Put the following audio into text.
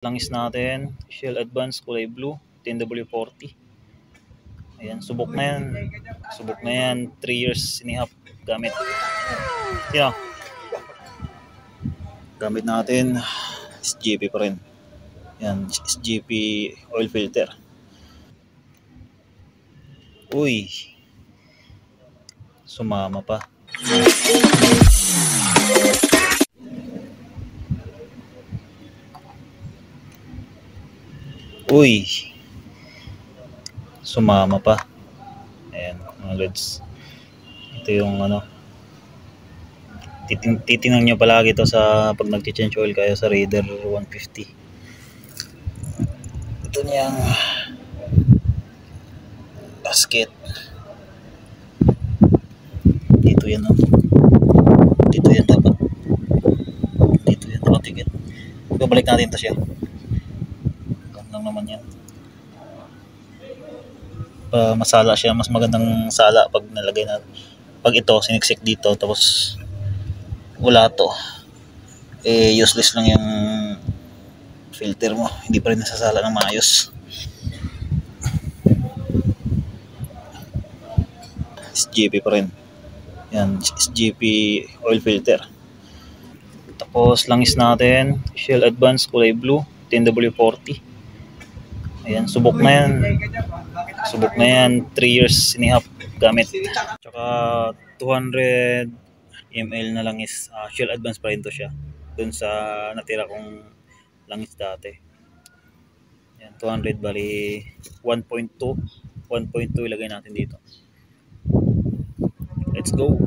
Langis natin, Shell Advance kulay blue, 10W40. Ayan, subok na yan. Subok na yan, 3 years and a half gamit. Yan. Gamit natin, SGP pa rin. Yan, SGP oil filter. Uy, sumama pa. Uy, sumama pa. Ayan, mga lods. Ito yung titingnan nyo palagi ito sa pag nag-change oil kayo sa Raider 150. Ito niyang basket. Dito yan dito yan dapat. Dito yan nakatikit. Babalik natin ito siya. Lang naman yan. Masala siya, mas magandang sala pag nalagay na, pag ito siniksik dito tapos wala to, useless lang yung filter mo, hindi pa rin nasasala ng maayos. SGP pa rin yan, SGP oil filter. Tapos langis natin, Shell Advance kulay blue, 10W40. Ayan, subok na yan. Subok na yan, 3 years and a half gamit. Tsaka 200 ml na langis, Shell Advance pa rin to siya. Dun sa natira kong langis dati. Yan, 200 bali 1.2 ilagay natin dito. Let's go.